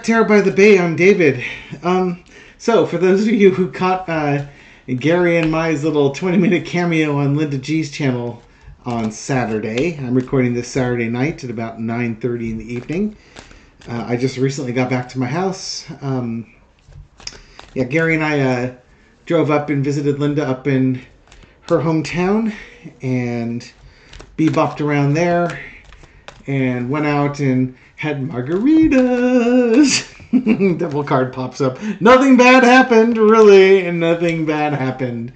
Terror by the Bay. I'm David. So, for those of you who caught Gary and my little 20-minute cameo on Linda G's channel on Saturday, I'm recording this Saturday night at about 9:30 in the evening. I just recently got back to my house. Gary and I drove up and visited Linda up in her hometown and bebopped around there and went out and had margaritas. Devil card pops up. Nothing bad happened, really, and nothing bad happened.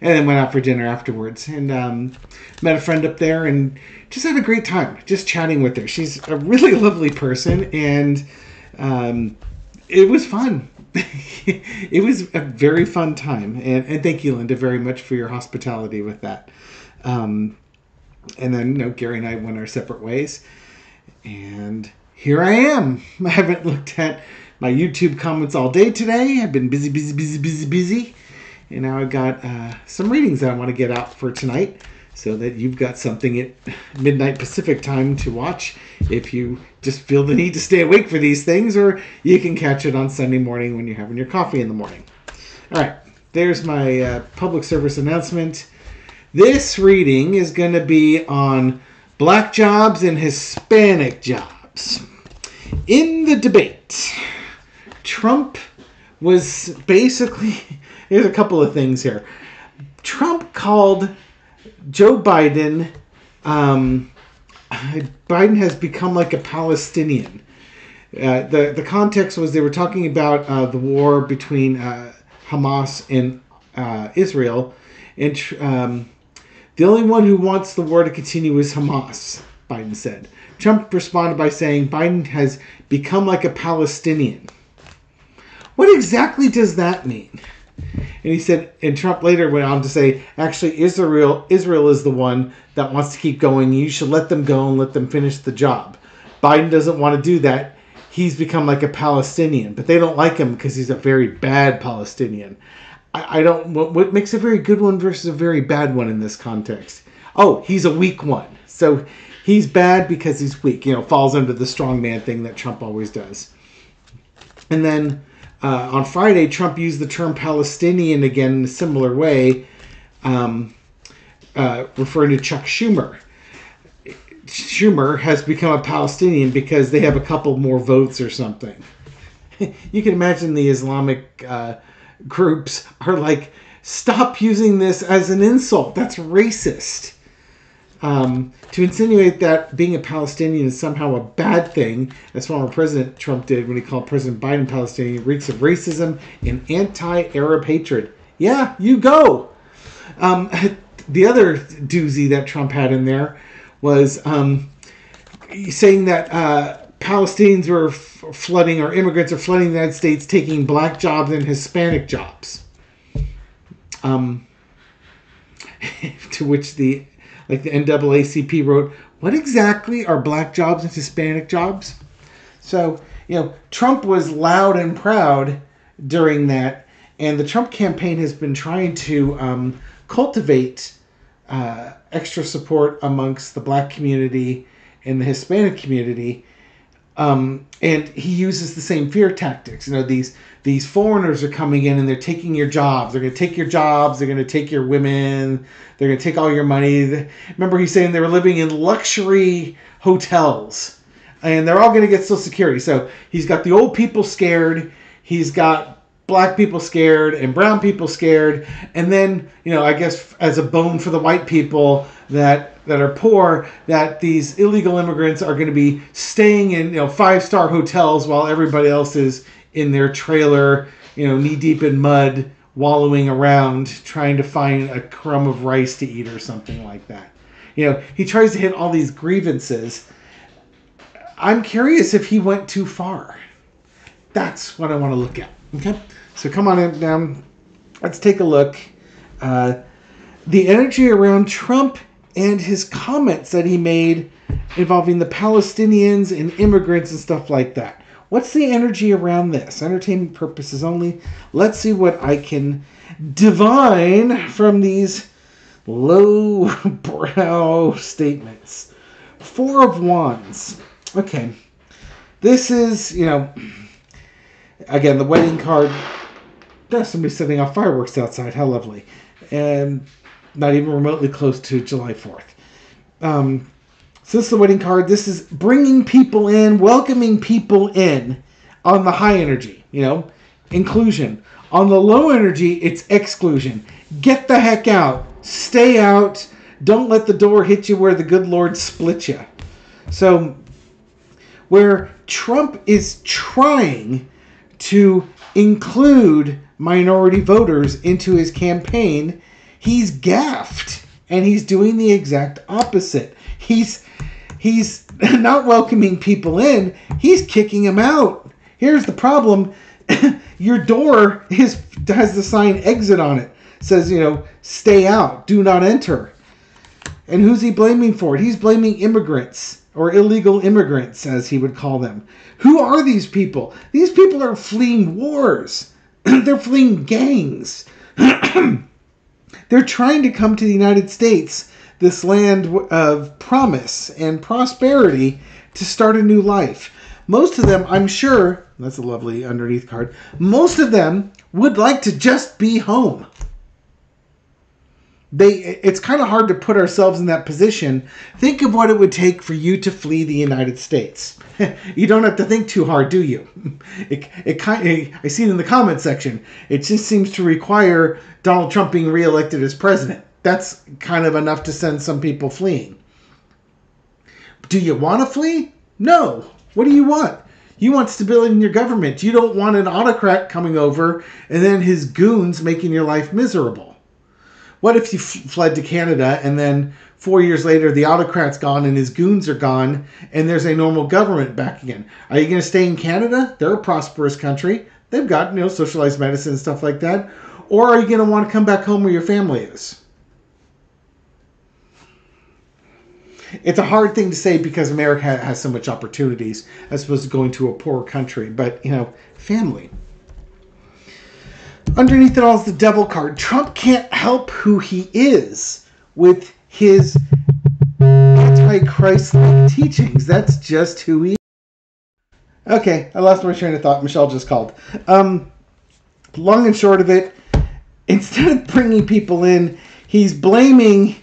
And then went out for dinner afterwards and met a friend up there and just had a great time just chatting with her. She's a really lovely person, and it was fun. It was a very fun time, and thank you, Linda, very much for your hospitality with that. And then, Gary and I went our separate ways, and here I am. I haven't looked at my YouTube comments all day today. I've been busy. And now I've got some readings that I want to get out for tonight so that you've got something at midnight Pacific time to watch if you just feel the need to stay awake for these things, or you can catch it on Sunday morning when you're having your coffee in the morning. All right, there's my public service announcement. This reading is going to be on Black jobs and Hispanic jobs. In the debate, Trump was basically... Here's a couple of things here. Trump called Joe Biden... Biden has become like a Palestinian. The context was they were talking about the war between Hamas and Israel. And the only one who wants the war to continue is Hamas, Biden said. Trump responded by saying Biden has become like a Palestinian. What exactly does that mean? And he said, and Trump later went on to say, actually, Israel is the one that wants to keep going. You should let them go and let them finish the job. Biden doesn't want to do that. He's become like a Palestinian, but they don't like him because he's a very bad Palestinian. I don't. What makes a very good one versus a very bad one in this context? Oh, he's a weak one. So he's bad because he's weak. Falls under the strongman thing that Trump always does. And then on Friday, Trump used the term Palestinian again in a similar way, referring to Chuck Schumer. Schumer has become a Palestinian because they have a couple more votes or something. You can imagine the Islamic groups are like, stop using this as an insult. That's racist. To insinuate that being a Palestinian is somehow a bad thing, as former President Trump did when he called President Biden Palestinian, reeks of racism and anti-Arab hatred. Yeah, you go. The other doozy that Trump had in there was saying that Palestinians were flooding, or immigrants are flooding the United States, taking black jobs and Hispanic jobs. To which the NAACP wrote, what exactly are black jobs and Hispanic jobs? So, Trump was loud and proud during that, and the Trump campaign has been trying to cultivate extra support amongst the black community and the Hispanic community. And he uses the same fear tactics. These foreigners are coming in and they're taking your jobs. They're going to take your jobs. They're going to take your women. They're going to take all your money. Remember, he's saying they were living in luxury hotels, and they're all going to get Social Security. So he's got the old people scared. He's got black people scared and brown people scared. And then, I guess as a bone for the white people that are poor, that these illegal immigrants are going to be staying in 5-star hotels while everybody else is in their trailer, knee deep in mud, wallowing around, trying to find a crumb of rice to eat or something like that. He tries to hit all these grievances. I'm curious if he went too far. That's what I want to look at. Okay, so come on in down. Let's take a look. The energy around Trump and his comments that he made involving the Palestinians and immigrants and stuff like that. What's the energy around this? Entertainment purposes only. Let's see what I can divine from these low-brow statements. 4 of Wands. Okay. This is, Again, the wedding card, there's somebody setting off fireworks outside. How lovely. And not even remotely close to July 4th. So this is the wedding card. This is bringing people in, welcoming people in on the high energy, inclusion. On the low energy, it's exclusion. Get the heck out. Stay out. Don't let the door hit you where the good Lord split you. So where Trump is trying to include minority voters into his campaign, he's gaffed, and he's doing the exact opposite. He's not welcoming people in, he's kicking them out. Here's the problem. Your door has the sign exit on it. It says, stay out, do not enter. And who's he blaming for it? He's blaming immigrants, or illegal immigrants, as he would call them. Who are these people? These people are fleeing wars. They're fleeing gangs. They're trying to come to the United States, this land of promise and prosperity, to start a new life. Most of them, I'm sure, that's a lovely underneath card, most of them would like to just be home. It's kind of hard to put ourselves in that position. Think of what it would take for you to flee the United States. You don't have to think too hard, do you? I see it in the comment section. It just seems to require Donald Trump being reelected as president. That's kind of enough to send some people fleeing. Do you want to flee? No. What do you want? You want stability in your government. You don't want an autocrat coming over and then his goons making your life miserable. What if you fled to Canada and then 4 years later the autocrat's gone and his goons are gone and there's a normal government back again? Are you going to stay in Canada? They're a prosperous country. They've got, socialized medicine and stuff like that. Or are you going to want to come back home where your family is? It's a hard thing to say because America has so much opportunities as opposed to going to a poor country. But, family. Underneath it all is the devil card. Trump can't help who he is with his anti-Christ-like teachings. That's just who he is. Okay, I lost my train of thought. Michelle just called. Long and short of it, instead of bringing people in, he's blaming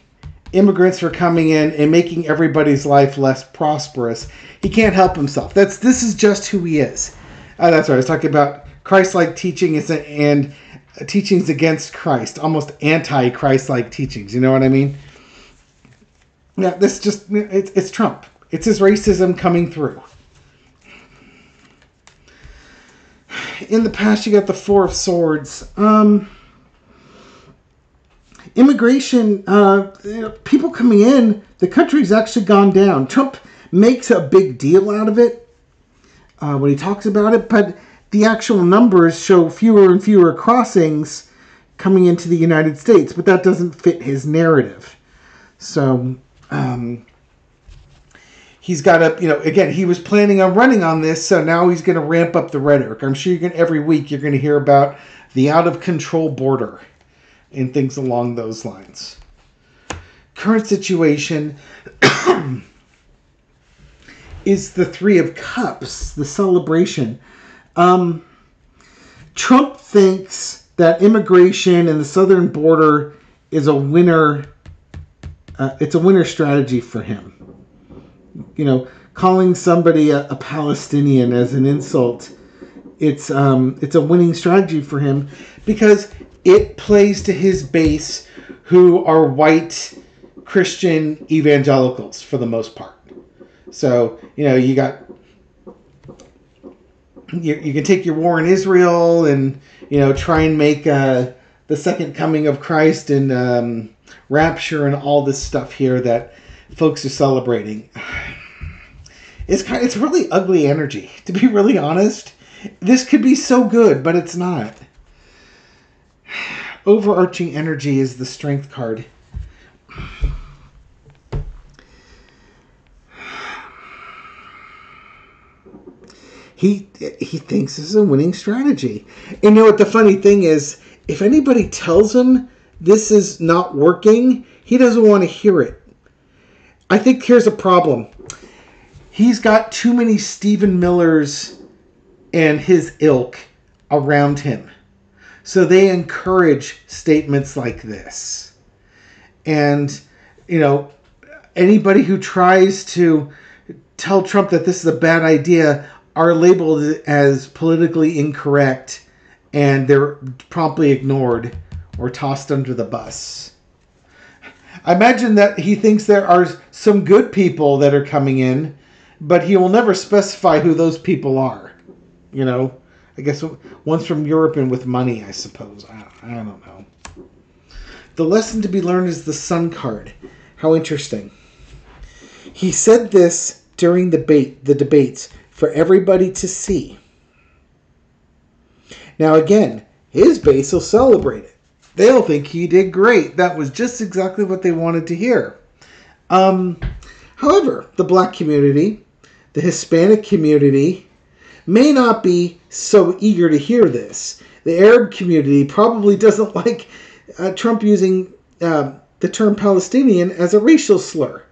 immigrants for coming in and making everybody's life less prosperous. He can't help himself. This is just who he is. That's right. I was talking about Christ-like teaching and teachings against Christ, almost anti-Christ-like teachings. You know what I mean? Yeah, it's Trump. It's his racism coming through. In the past, you got the Four of Swords. Immigration, people coming in, the country's actually gone down. Trump makes a big deal out of it when he talks about it, but the actual numbers show fewer and fewer crossings coming into the United States, but that doesn't fit his narrative. So, he's got to, again, he was planning on running on this, so now he's going to ramp up the rhetoric. I'm sure every week you're going to hear about the out-of-control border and things along those lines. Current situation is the Three of Cups, the celebration. Trump thinks that immigration and the southern border is a winner. It's a winner strategy for him. Calling somebody a Palestinian as an insult, it's a winning strategy for him because it plays to his base, who are white Christian evangelicals for the most part. So you got. You can take your war in Israel and, try and make the second coming of Christ and rapture and all this stuff here that folks are celebrating. It's really ugly energy, to be really honest. This could be so good, but it's not. Overarching energy is the Strength card. He thinks this is a winning strategy. And you know what the funny thing is? If anybody tells him this is not working, he doesn't want to hear it. I think here's a problem. He's got too many Stephen Millers and his ilk around him. So they encourage statements like this. And, you know, anybody who tries to tell Trump that this is a bad idea are labeled as politically incorrect, and they're promptly ignored or tossed under the bus. I imagine that he thinks there are some good people that are coming in, but he will never specify who those people are. You know, I guess one's from Europe and with money, I suppose. I don't know. The lesson to be learned is the Sun card. How interesting. He said this during the debates for everybody to see. Now again, his base will celebrate it. They'll think he did great. That was just exactly what they wanted to hear. However, the black community, the Hispanic community, may not be so eager to hear this. The Arab community probably doesn't like Trump using the term Palestinian as a racial slur.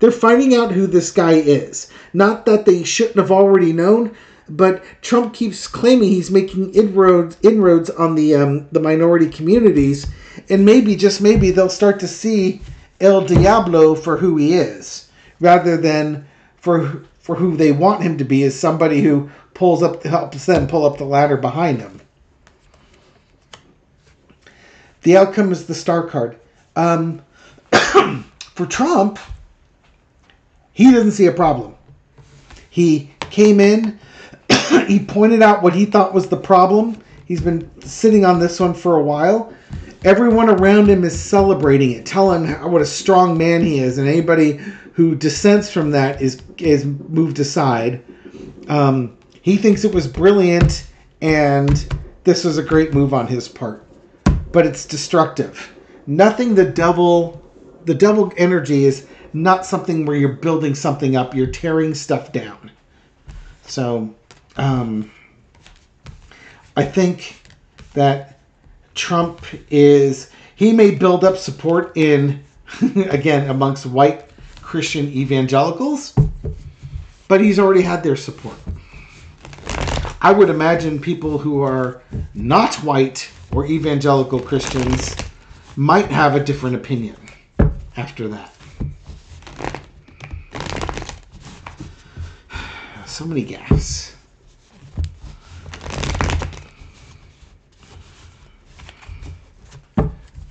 They're finding out who this guy is. Not that they shouldn't have already known, but Trump keeps claiming he's making inroads on the minority communities, and maybe, just maybe, they'll start to see El Diablo for who he is, rather than for who they want him to be, as somebody who helps them pull up the ladder behind him. The outcome is the star card. For Trump, he doesn't see a problem. He came in, he pointed out what he thought was the problem. He's been sitting on this one for a while. Everyone around him is celebrating it, telling what a strong man he is, and anybody who dissents from that is moved aside. He thinks it was brilliant, and this was a great move on his part. But it's destructive. The devil energy is not something where you're building something up. You're tearing stuff down. So, I think that Trump he may build up support in, again, amongst white Christian evangelicals, but he's already had their support. I would imagine people who are not white or evangelical Christians might have a different opinion after that. So many gaffes.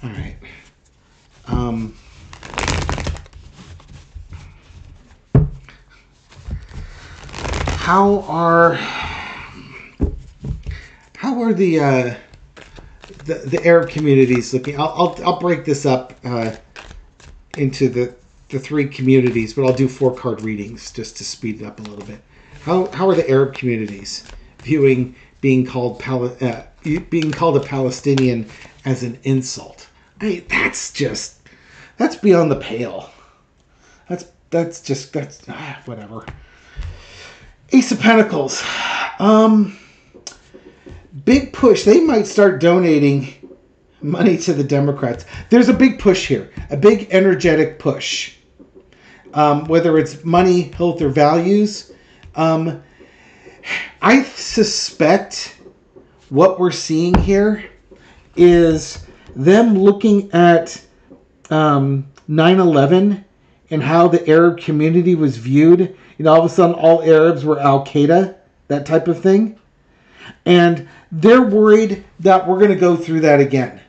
All right. How are the Arab communities looking? I'll break this up into the three communities, but I'll do 4-card readings just to speed it up a little bit. How are the Arab communities viewing being called a Palestinian as an insult? I mean, that's beyond the pale. That's whatever. Ace of Pentacles. Big push. They might start donating money to the Democrats. There's a big push here. A big energetic push. Whether it's money, health, or values. I suspect what we're seeing here is them looking at 9/11 and how the Arab community was viewed. You know, all of a sudden all Arabs were Al-Qaeda, that type of thing. And they're worried that we're going to go through that again.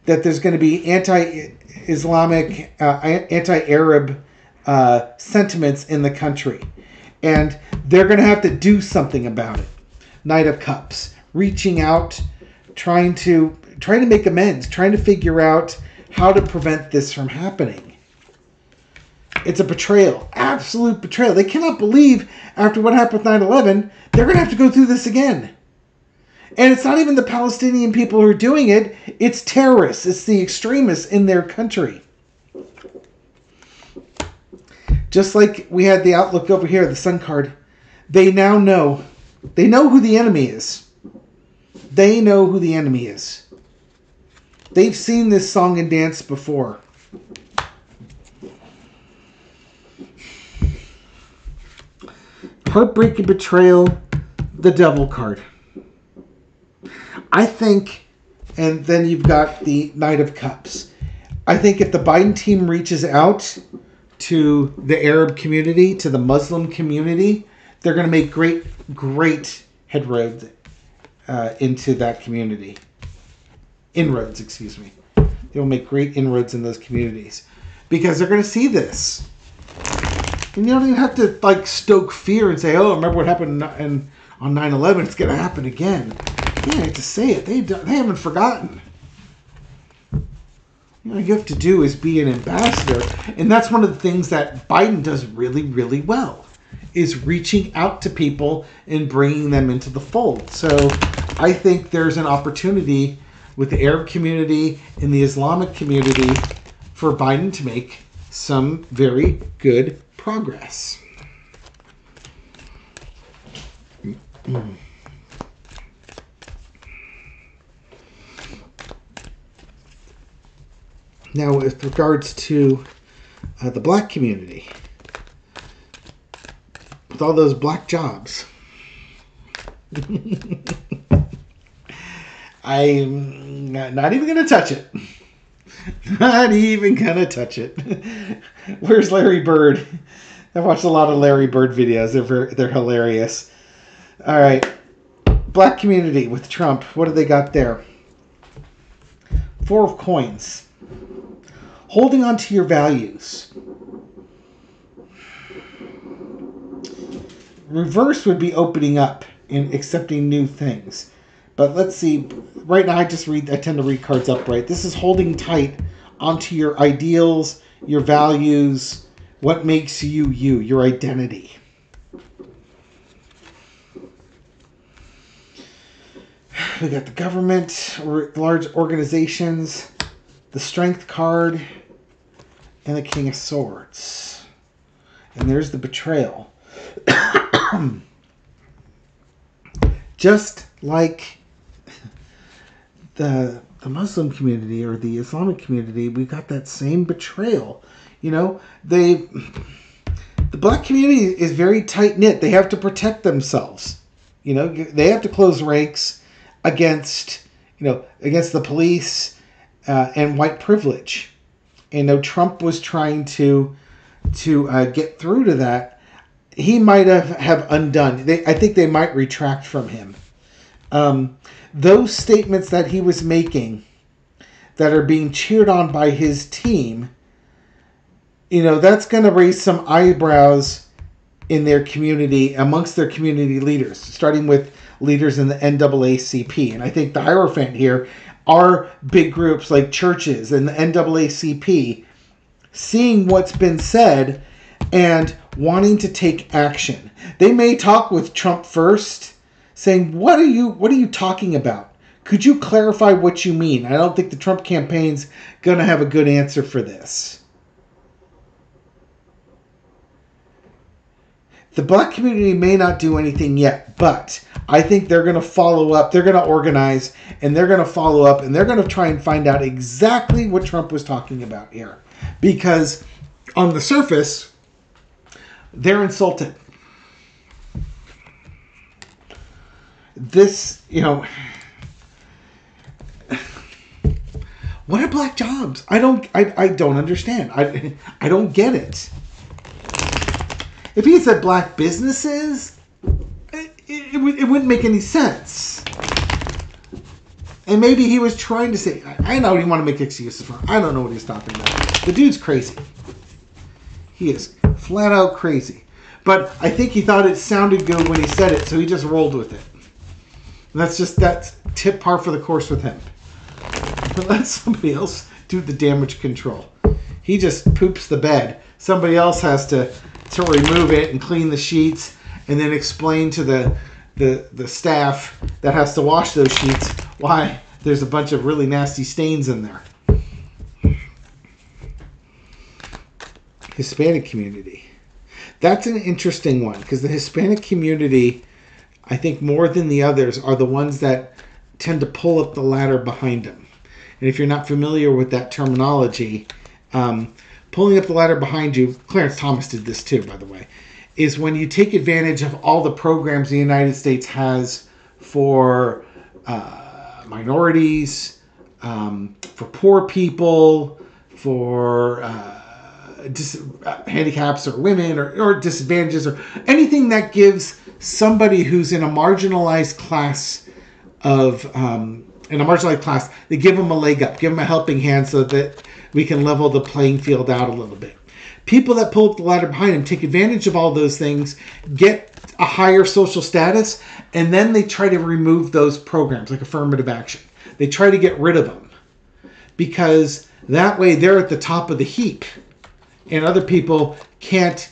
That there's going to be anti-Islamic, anti-Arab sentiments in the country. And they're going to have to do something about it. Knight of Cups. Reaching out, trying to make amends, trying to figure out how to prevent this from happening. It's a betrayal. Absolute betrayal. They cannot believe after what happened with 9/11, they're going to have to go through this again. And it's not even the Palestinian people who are doing it. It's terrorists. It's the extremists in their country. Just like we had the outlook over here, the Sun card. They now know. They know who the enemy is. They know who the enemy is. They've seen this song and dance before. Heartbreak and betrayal, the Devil card. I think, and then you've got the Knight of Cups. I think if the Biden team reaches out to the Arab community, to the Muslim community, they're going to make great headroads into that community. Inroads, excuse me. They will make great inroads in those communities because they're going to see this. And you don't even have to like stoke fear and say, "Oh, remember what happened on 9/11? It's going to happen again." You don't have to say it. They haven't forgotten. All you have to do is be an ambassador, and that's one of the things that Biden does really, really well, is reaching out to people and bringing them into the fold. So I think there's an opportunity with the Arab community and the Islamic community for Biden to make some very good progress. Now, with regards to the black community, with all those black jobs, I'm not even going to touch it. Not even going to touch it. Where's Larry Bird? I've watched a lot of Larry Bird videos. They're hilarious. All right. Black community with Trump. What do they got there? 4 of Coins. Holding on to your values. Reverse would be opening up and accepting new things. But let's see. Right now, I tend to read cards upright. This is holding tight onto your ideals, your values, what makes you you, your identity. We got the government, or large organizations, the Strength card, and the King of Swords. And there's the Betrayal. Just like the Muslim community or the Islamic community, we got that same betrayal. You know, the black community is very tight-knit. They have to protect themselves. You know, they have to close ranks against the police and white privilege. And Trump was trying to get through to that. He might have undone. I think they might retract from him. Those statements that he was making that are being cheered on by his team, that's going to raise some eyebrows in their community, amongst their community leaders, starting with leaders in the NAACP. And I think the Hierophant here are big groups like churches and the NAACP seeing what's been said and wanting to take action. They may talk with Trump first, saying, what are you talking about? Could you clarify what you mean? I don't think the Trump campaign's going to have a good answer for this. The black community may not do anything yet, but I think they're going to follow up. They're going to organize, and they're going to follow up, and they're going to try and find out exactly what Trump was talking about here. Because on the surface, they're insulted. This, what are black jobs? I don't understand. I don't get it. If he said black businesses, it wouldn't make any sense. And maybe he was trying to say, I know he wanted to make excuses for him. I don't know what he's talking about. The dude's crazy. He is flat out crazy. But I think he thought it sounded good when he said it, so he just rolled with it. And that's tip par for the course with him. But let somebody else do the damage control. He just poops the bed. Somebody else has to remove it and clean the sheets and then explain to the staff that has to wash those sheets why there's a bunch of really nasty stains in there. Hispanic community. That's an interesting one because the Hispanic community, I think more than the others, are the ones that tend to pull up the ladder behind them. And if you're not familiar with that terminology, pulling up the ladder behind you, Clarence Thomas did this too, by the way, is when you take advantage of all the programs the United States has for minorities, for poor people, for handicaps or women or disadvantages or anything that gives somebody who's in a marginalized class they give them a leg up, give them a helping hand so that we can level the playing field out a little bit. People that pull up the ladder behind them take advantage of all those things, get a higher social status, and then they try to remove those programs like affirmative action. They try to get rid of them because that way they're at the top of the heap and other people can't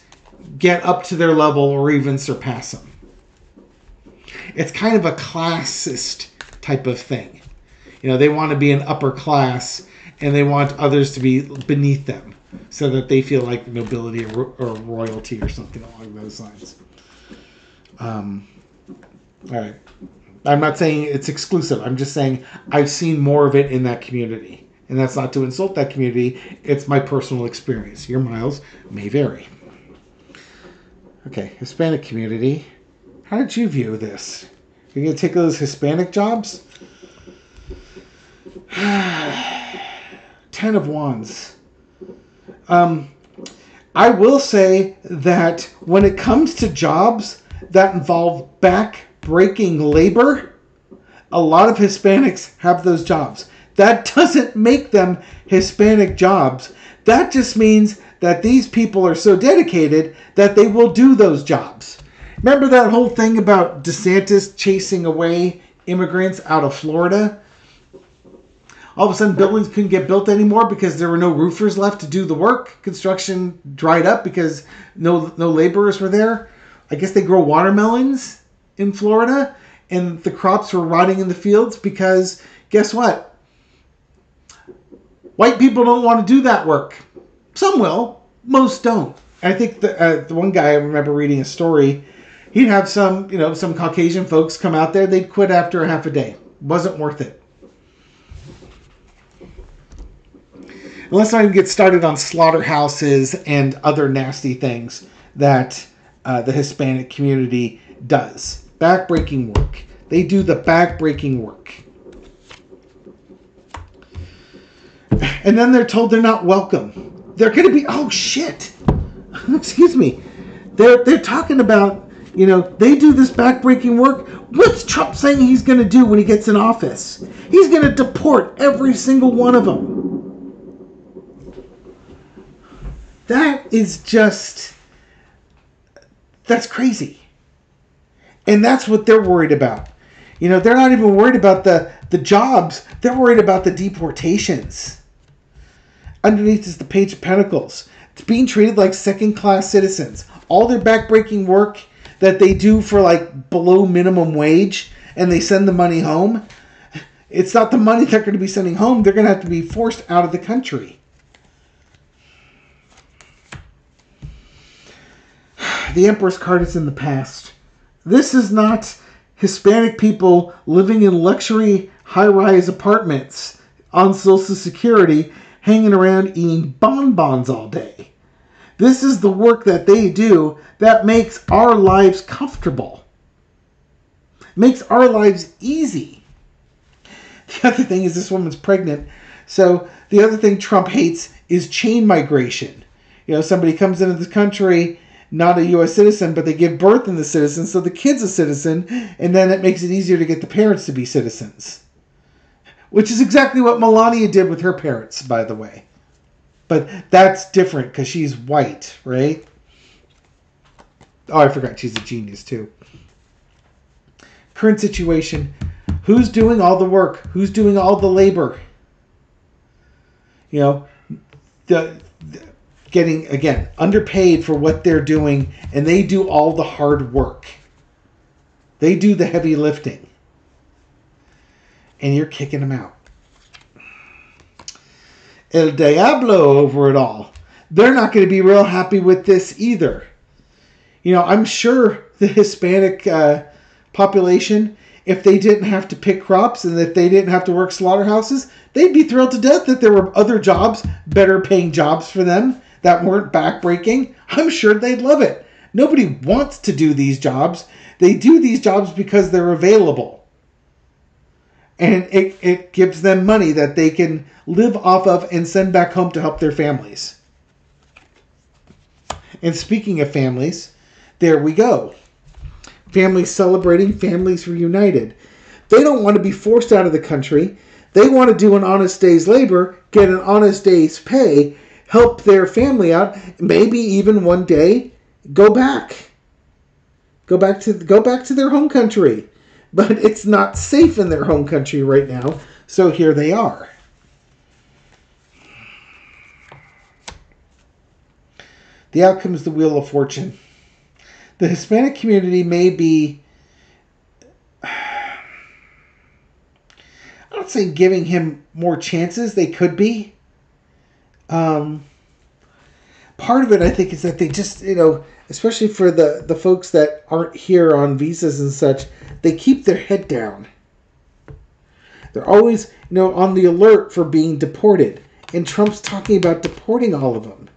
get up to their level or even surpass them. It's kind of a classist type of thing. They want to be an upper class and they want others to be beneath them so that they feel like nobility or royalty or something along those lines. All right. I'm not saying it's exclusive. I'm just saying I've seen more of it in that community. And that's not to insult that community. It's my personal experience. Your miles may vary. Okay, Hispanic community. How did you view this? You're going to take those Hispanic jobs? 10 of Wands. I will say that when it comes to jobs that involve back-breaking labor, a lot of Hispanics have those jobs. That doesn't make them Hispanic jobs. That just means that these people are so dedicated that they will do those jobs. Remember that whole thing about DeSantis chasing away immigrants out of Florida? All of a sudden, buildings couldn't get built anymore because there were no roofers left to do the work. Construction dried up because no laborers were there. I guess they grow watermelons in Florida, and the crops were rotting in the fields because, guess what? White people don't want to do that work. Some will. Most don't. I think the one guy, I remember reading a story, he'd have some Caucasian folks come out there. They'd quit after a half a day. Wasn't worth it. And let's not even get started on slaughterhouses and other nasty things that the Hispanic community does. Backbreaking work. They do the backbreaking work. And then they're told they're not welcome. They're going to be, oh shit. Excuse me. They're talking about, they do this backbreaking work. What's Trump saying he's going to do when he gets in office? He's going to deport every single one of them. That is just, that's crazy. And that's what they're worried about. They're not even worried about the jobs. They're worried about the deportations. Underneath is the Page of Pentacles. It's being treated like second-class citizens. All their backbreaking work that they do for like below minimum wage and they send the money home, it's not the money they're going to be sending home. They're going to have to be forced out of the country. The Empress card is in the past. This is not Hispanic people living in luxury high-rise apartments on Social Security, hanging around eating bonbons all day. This is the work that they do that makes our lives comfortable. Makes our lives easy. The other thing is this woman's pregnant. So the other thing Trump hates is chain migration. Somebody comes into this country, not a U.S. citizen, but they give birth in the citizen, so the kid's a citizen, and then it makes it easier to get the parents to be citizens. Which is exactly what Melania did with her parents, by the way. But that's different because she's white, right? Oh, I forgot she's a genius, too. Current situation. Who's doing all the work? Who's doing all the labor? Getting, again, underpaid for what they're doing, and they do all the hard work. They do the heavy lifting. And you're kicking them out. El Diablo over it all. They're not going to be real happy with this either. I'm sure the Hispanic population, if they didn't have to pick crops and if they didn't have to work slaughterhouses, they'd be thrilled to death that there were other jobs, better paying jobs for them that weren't backbreaking. I'm sure they'd love it. Nobody wants to do these jobs. They do these jobs because they're available. And it gives them money that they can live off of and send back home to help their families. And speaking of families, there we go. Families celebrating, families reunited. They don't want to be forced out of the country. They want to do an honest day's labor, get an honest day's pay, help their family out, maybe even one day go back. Go back to their home country. But it's not safe in their home country right now, so here they are. The outcome is the wheel of fortune. The Hispanic community may be, I'm not saying giving him more chances. They could be. Part of it, I think, is that they just, especially for the folks that aren't here on visas and such, they keep their head down. They're always, on the alert for being deported. And Trump's talking about deporting all of them.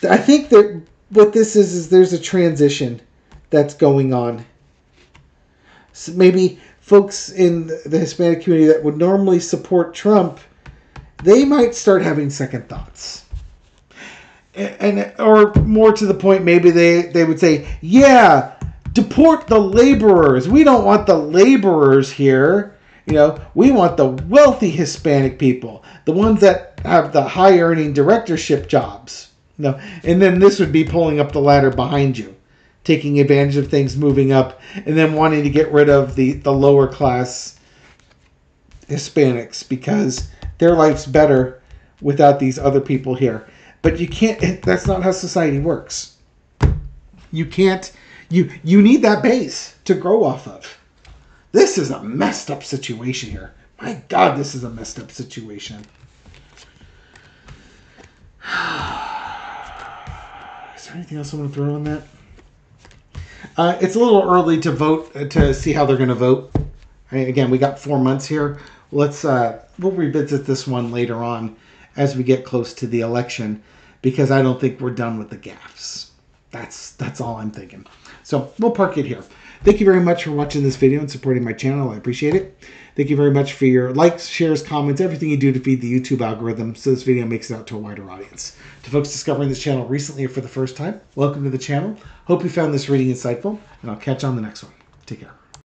I think that what this is there's a transition that's going on. So maybe folks in the Hispanic community that would normally support Trump, they might start having second thoughts. Or more to the point, maybe they would say, yeah, deport the laborers. We don't want the laborers here. We want the wealthy Hispanic people, the ones that have the high earning directorship jobs. And then this would be pulling up the ladder behind you, taking advantage of things moving up, and then wanting to get rid of the lower class Hispanics because their life's better without these other people here. But you can't, that's not how society works. You can't, you need that base to grow off of. This is a messed up situation here. My God, this is a messed up situation. Is there anything else I want to throw on that? It's a little early to vote, to see how they're going to vote. Again, we got 4 months here. We'll revisit this one later on as we get close to the election, because I don't think we're done with the gaffes. That's all I'm thinking. So we'll park it here. Thank you very much for watching this video and supporting my channel. I appreciate it. Thank you very much for your likes, shares, comments, everything you do to feed the YouTube algorithm so this video makes it out to a wider audience. To folks discovering this channel recently or for the first time, welcome to the channel. Hope you found this reading insightful, and I'll catch you on the next one. Take care.